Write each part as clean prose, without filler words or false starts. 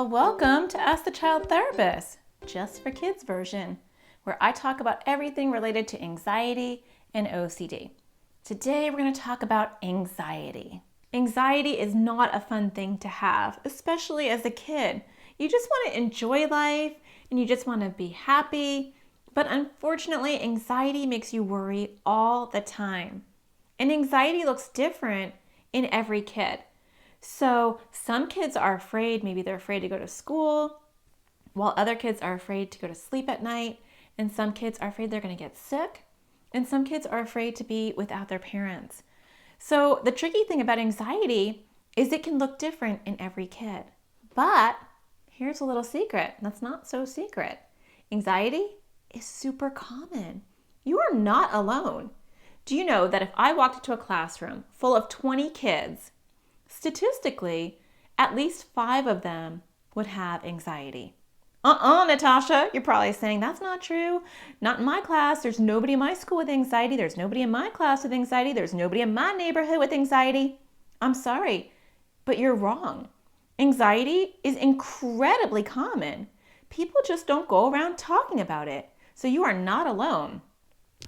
Well, welcome to Ask the Child Therapist, just for kids version, where I talk about everything related to anxiety and OCD. Today, we're going to talk about anxiety. Anxiety is not a fun thing to have, especially as a kid. You just want to enjoy life and you just want to be happy. But unfortunately, anxiety makes you worry all the time. And anxiety looks different in every kid. So some kids are afraid, maybe they're afraid to go to school, while other kids are afraid to go to sleep at night, and some kids are afraid they're going to get sick, and some kids are afraid to be without their parents. So the tricky thing about anxiety is it can look different in every kid. But here's a little secret that's not so secret. Anxiety is super common. You are not alone. Do you know that if I walked into a classroom full of 20 kids, statistically, at least 5 of them would have anxiety? Natasha, you're probably saying that's not true. Not in my class. There's nobody in my school with anxiety. There's nobody in my class with anxiety. There's nobody in my neighborhood with anxiety. I'm sorry, but you're wrong. Anxiety is incredibly common. People just don't go around talking about it. So you are not alone.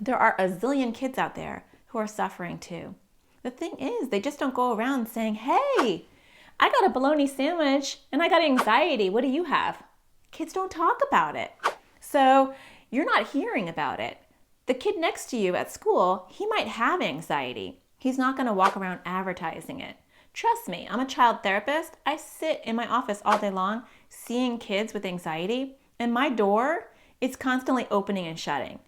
There are a zillion kids out there who are suffering too. The thing is, they just don't go around saying, hey, I got a bologna sandwich and I got anxiety. What do you have? Kids don't talk about it. So you're not hearing about it. The kid next to you at school, he might have anxiety. He's not going to walk around advertising it. Trust me, I'm a child therapist. I sit in my office all day long seeing kids with anxiety, and my door is constantly opening and shutting.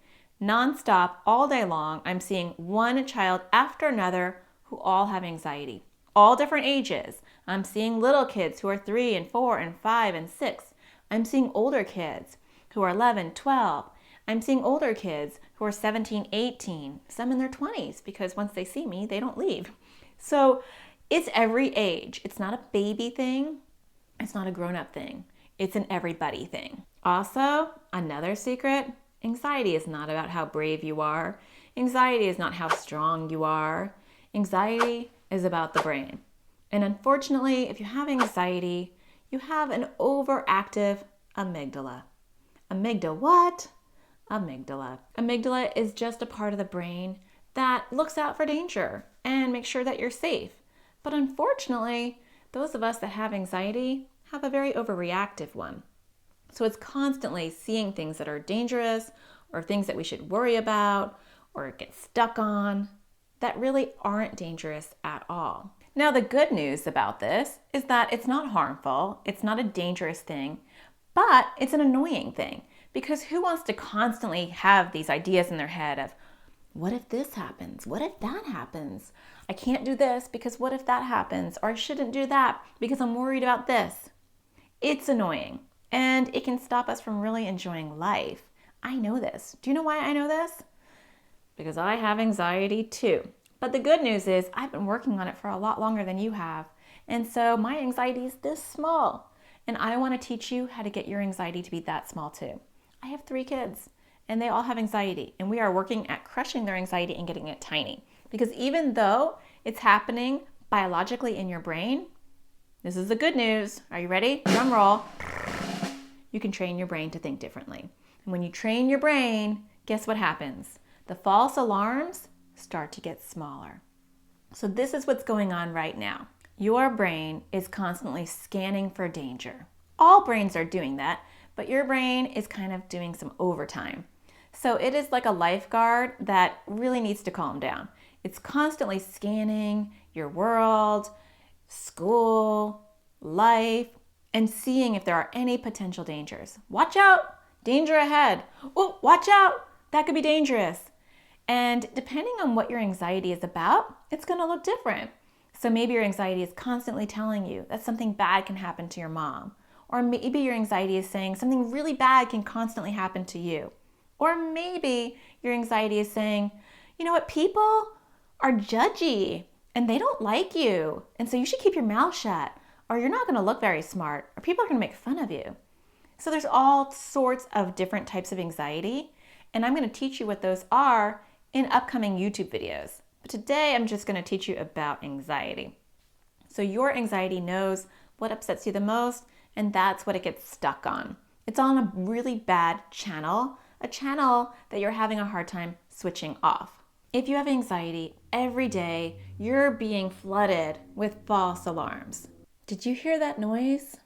Nonstop, all day long, I'm seeing one child after another who all have anxiety. All different ages. I'm seeing little kids who are 3 and 4 and 5 and 6. I'm seeing older kids who are 11, 12. I'm seeing older kids who are 17, 18, some in their 20s, because once they see me, they don't leave. So it's every age. It's not a baby thing. It's not a grown-up thing. It's an everybody thing. Also, another secret, anxiety is not about how brave you are. Anxiety is not how strong you are. Anxiety is about the brain. And unfortunately, if you have anxiety, you have an overactive amygdala. Amygdala what? Amygdala. Amygdala is just a part of the brain that looks out for danger and makes sure that you're safe. But unfortunately, those of us that have anxiety have a very overreactive one. So it's constantly seeing things that are dangerous or things that we should worry about or get stuck on that really aren't dangerous at all. Now, the good news about this is that it's not harmful, it's not a dangerous thing, but it's an annoying thing, because who wants to constantly have these ideas in their head of, what if this happens? What if that happens? I can't do this because what if that happens? Or I shouldn't do that because I'm worried about this. It's annoying, and it can stop us from really enjoying life. I know this. Do you know why I know this? Because I have anxiety too. But the good news is I've been working on it for a lot longer than you have. And so my anxiety is this small. And I want to teach you how to get your anxiety to be that small too. I have 3 kids and they all have anxiety. And we are working at crushing their anxiety and getting it tiny. Because even though it's happening biologically in your brain, this is the good news. Are you ready? Drum roll. You can train your brain to think differently. And when you train your brain, guess what happens? The false alarms start to get smaller. So this is what's going on right now. Your brain is constantly scanning for danger. All brains are doing that, but your brain is kind of doing some overtime. So it is like a lifeguard that really needs to calm down. It's constantly scanning your world, school, life, and seeing if there are any potential dangers. Watch out! Danger ahead. Oh, watch out! That could be dangerous. And depending on what your anxiety is about, it's going to look different. So maybe your anxiety is constantly telling you that something bad can happen to your mom. Or maybe your anxiety is saying something really bad can constantly happen to you. Or maybe your anxiety is saying, you know what, people are judgy and they don't like you. And so you should keep your mouth shut, or you're not going to look very smart, or people are going to make fun of you. So there's all sorts of different types of anxiety. And I'm going to teach you what those are in upcoming YouTube videos. But today I'm just going to teach you about anxiety. So your anxiety knows what upsets you the most and that's what it gets stuck on. It's on a really bad channel, a channel that you're having a hard time switching off. If you have anxiety every day, you're being flooded with false alarms. Did you hear that noise?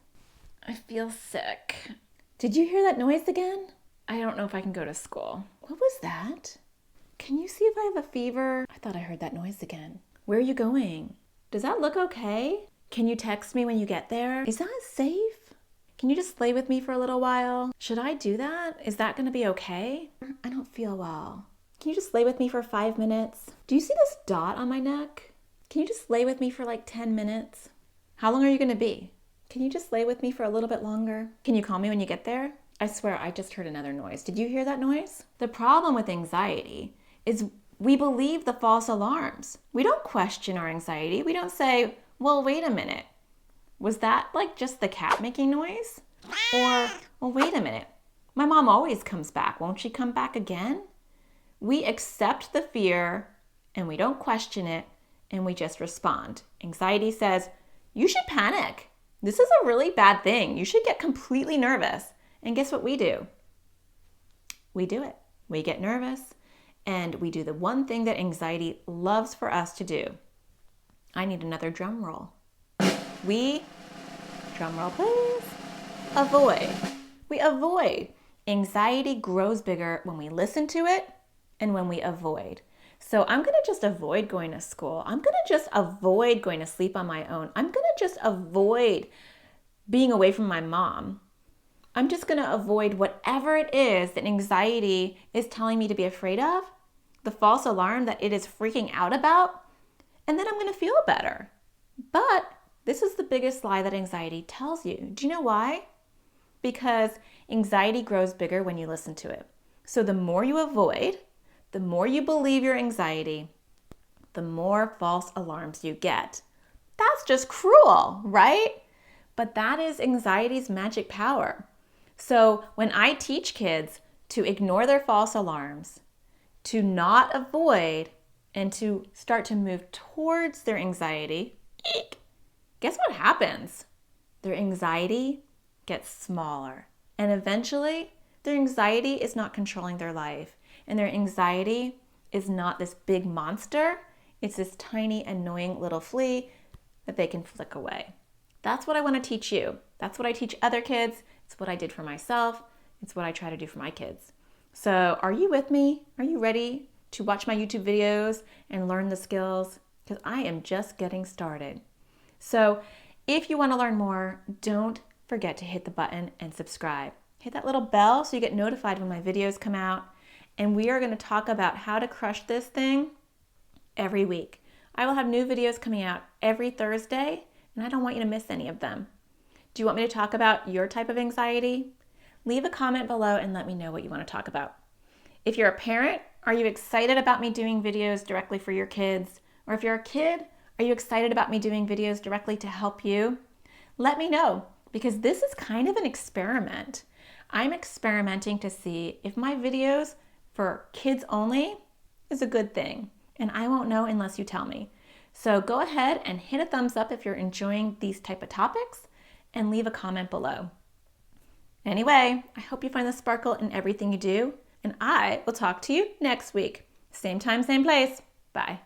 I feel sick. Did you hear that noise again? I don't know if I can go to school. What was that? Can you see if I have a fever? I thought I heard that noise again. Where are you going? Does that look okay? Can you text me when you get there? Is that safe? Can you just play with me for a little while? Should I do that? Is that gonna be okay? I don't feel well. Can you just lay with me for 5 minutes? Do you see this dot on my neck? Can you just lay with me for like 10 minutes? How long are you gonna be? Can you just lay with me for a little bit longer? Can you call me when you get there? I swear I just heard another noise. Did you hear that noise? The problem with anxiety is we believe the false alarms. We don't question our anxiety. We don't say, well, wait a minute. Was that like just the cat making noise? Or, well, wait a minute. My mom always comes back. Won't she come back again? We accept the fear and we don't question it and we just respond. Anxiety says, you should panic. This is a really bad thing. You should get completely nervous. And guess what we do? We do it. We get nervous and we do the one thing that anxiety loves for us to do. I need another drum roll. We, drum roll please, avoid. We avoid. Anxiety grows bigger when we listen to it and when we avoid. So I'm gonna just avoid going to school. I'm gonna just avoid going to sleep on my own. I'm gonna just avoid being away from my mom. I'm just gonna avoid whatever it is that anxiety is telling me to be afraid of, the false alarm that it is freaking out about, and then I'm gonna feel better. But this is the biggest lie that anxiety tells you. Do you know why? Because anxiety grows bigger when you listen to it. So the more you avoid, the more you believe your anxiety, the more false alarms you get. That's just cruel, right? But that is anxiety's magic power. So when I teach kids to ignore their false alarms, to not avoid, and to start to move towards their anxiety, guess what happens? Their anxiety gets smaller. And eventually, their anxiety is not controlling their life. And their anxiety is not this big monster. It's this tiny, annoying little flea that they can flick away. That's what I want to teach you. That's what I teach other kids. It's what I did for myself. It's what I try to do for my kids. So are you with me? Are you ready to watch my YouTube videos and learn the skills? Because I am just getting started. So if you want to learn more, don't forget to hit the button and subscribe. Hit that little bell so you get notified when my videos come out. And we are going to talk about how to crush this thing every week. I will have new videos coming out every Thursday, and I don't want you to miss any of them. Do you want me to talk about your type of anxiety? Leave a comment below and let me know what you want to talk about. If you're a parent, are you excited about me doing videos directly for your kids? Or if you're a kid, are you excited about me doing videos directly to help you? Let me know, because this is kind of an experiment. I'm experimenting to see if my videos for kids only is a good thing, and I won't know unless you tell me. So go ahead and hit a thumbs up if you're enjoying these type of topics, and leave a comment below. Anyway, I hope you find the sparkle in everything you do, and I will talk to you next week. Same time, same place. Bye.